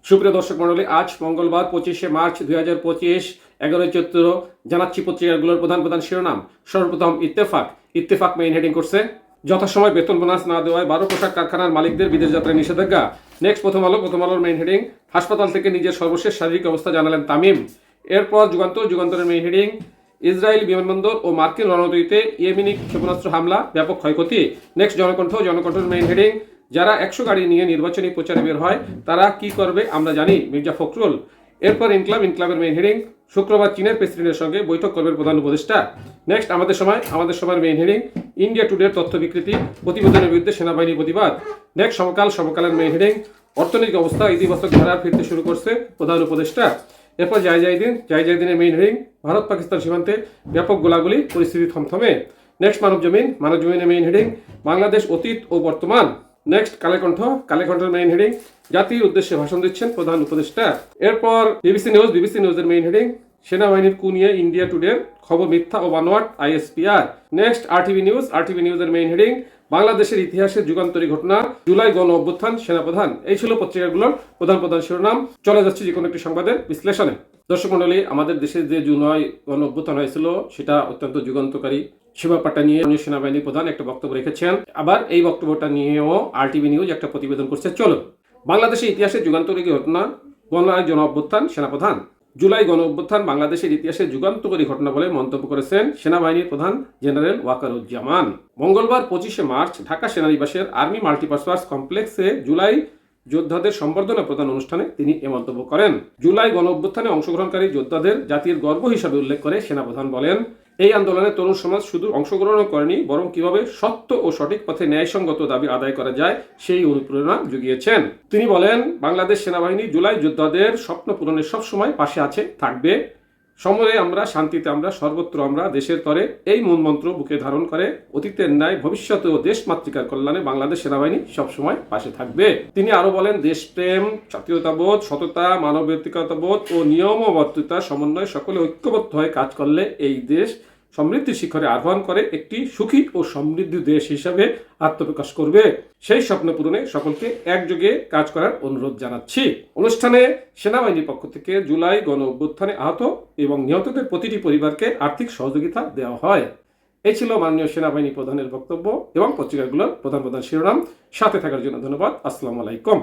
সুপ্রিয় দর্শক মণ্ডলী, আজ মঙ্গলবার 25শে মার্চ 2025 11:14 জানাচ্ছি পত্রিকাগুলোর প্রধান প্রধান শিরোনাম। সর্বপ্রথম ইত্তেফাক মেইন হেডিং করছে যথাসময় বেতন বোনাস না দেওয়ায় 12 পোশাক কারখানার মালিকদের বিদেশ যাত্রায় নিষেধাজ্ঞা। নেক্সট প্রথম আলোর মেইন হেডিং হাসপাতাল থেকে নিজের সর্বশেষ শারীরিক অবস্থা জানালেন তামিম। এরপর যুগান্তরের মেইন হেডিং ইসরায়েল বিমানবন্দর ও মার্কিন রণতরীতে ইয়েমেনি ক্ষেপণাস্ত্র হামলা, ব্যাপক ক্ষয়ক্ষতি। নেক্সট জনকণ্ঠের মেইন হেডিং যারা 100 গাড়ি নিয়ে নির্বাচনী প্রচারে বের হয় তারা কি করবে আমরা জানি, মির্জা ফখরুল। এরপর ইনক্লাবের মেইন হেডিং শুক্রবার চীনের প্রেসিডেন্টের সঙ্গে বৈঠক করবেন প্রধান উপদেষ্টা। নেক্সট আমাদের সময়ের মেইন হেডিং ইন্ডিয়া টুডের তথ্য বিকৃতি, প্রতিবেদনের বিরুদ্ধে সেনাবাহিনীর প্রতিবাদ। নেক্সট সমকালের মেইন হেডিং অর্থনৈতিক অবস্থা ইতিবাচক ধারা ফিরতে শুরু করছে প্রধান উপদেষ্টা। এরপর জায়দিনের মেইন হেডিং ভারত পাকিস্তান সীমান্তে ব্যাপক গোলাগুলি, পরিস্থিতি থমথমে। নেক্সট মানবজমিনের মেইন হেডিং বাংলাদেশ অতীত ও বর্তমান। নেক্সট কালেকণ্ঠের মেইন হেডিং জাতির উদ্দেশ্যে ভাষণ দিচ্ছেন প্রধান উপদেষ্টা। এরপর বিবিসি নিউজের মেইন হেডিং সেনাবাহিনীর কু নিয়ে ইন্ডিয়া টুডের খবর মিথ্যা ও বানোয়াট ISPR। নেক্সট আরটিভি নিউজের মেইন হেডিং বাংলাদেশের ইতিহাসে যুগান্তরী ঘটনা, জুলাই গণ অভ্যুত্থান সেনাপ্রধান। এই ছিল পত্রিকাগুলোর প্রধান শিরোনাম। চলে যাচ্ছে যে কোনো একটি সংবাদের বিশ্লেষণে। দর্শক মণ্ডলী, আমাদের দেশে যে জুলাই গণ অভ্যুত্থান হয়েছিল সেটা অত্যন্ত যুগান্তকারী। সীমা পাট্টা নিয়ে সেনাবাহিনী প্রধান একটা বক্তব্য রেখেছেন। আবার এই বক্তব্যটা নিয়েও আরটিভি নিউজ একটা প্রতিবেদন করছে। চলো, বাংলাদেশের ইতিহাসে যুগান্তরী ঘটনা গণ অভ্যুত্থান সেনাপ্রধান। জুলাই গণ অভ্যুত্থান বাংলাদেশের ইতিহাসে যুগান্তকারী ঘটনা বলে মন্তব্য করেছেন সেনাবাহিনীর প্রধান জেনারেল ওয়াকারুজ্জামান। মঙ্গলবার 25শে মার্চ ঢাকা সেনানিবাসের আর্মি মাল্টিপারপাস কমপ্লেক্সে জুলাই যোদ্ধাদের সম্বর্ধনা প্রদান অনুষ্ঠানে তিনি এ মন্তব্য করেন। জুলাই গণ অভ্যুত্থানে অংশগ্রহণকারী যোদ্ধাদের জাতির গর্ব হিসাবে উল্লেখ করে সেনাপ্রধান বলেন, এই আন্দোলনে তরুণ সমাজ শুধু অংশগ্রহণ করেনি, বরং কিভাবে সত্য ও সঠিক পথে ন্যায়সঙ্গত দাবি আদায় করা যায় সেই অনুপ্রেরণা জুগিয়েছেন। তিনি বলেন, বাংলাদেশ সেনাবাহিনী জুলাই যোদ্ধাদের স্বপ্ন পূরণে সবসময় পাশে আছে, থাকবে। সমরে আমরা, শান্তিতে আমরা, সর্বত্র আমরা, দেশের তরে এই মূলমন্ত্র বুকে ধারণ করে অতীতের ন্যায় ভবিষ্যতে ও দেশ মাতৃকার কল্যাণে বাংলাদেশ সেনাবাহিনী সবসময় পাশে থাকবে। তিনি আরো বলেন, দেশপ্রেম, জাতীয়তাবোধ, সততা, মানবাধিকারবোধ ও নিয়মবদ্ধতার সমন্বয়ে সকলে ঐক্যবদ্ধ হয়ে কাজ করলে এই দেশ সমৃদ্ধির শিখরে আহ্বান করে একটি সুখী ও সমৃদ্ধ দেশ হিসাবে আত্মপ্রকাশ করবে। সেই স্বপ্ন পূরণে সকলকে একযোগে কাজ করার অনুরোধ জানাচ্ছি। অনুষ্ঠানে সেনাবাহিনীর পক্ষ থেকে জুলাই গণ অভ্যুত্থানে আহত এবং নিহতদের প্রতিটি পরিবারকে আর্থিক সহযোগিতা দেওয়া হয়। এই ছিল মাননীয় সেনাবাহিনী প্রধানের বক্তব্য এবং পত্রিকাগুলোর প্রধান শিরোনাম। সাথে থাকার জন্য ধন্যবাদ। আসসালামু আলাইকুম।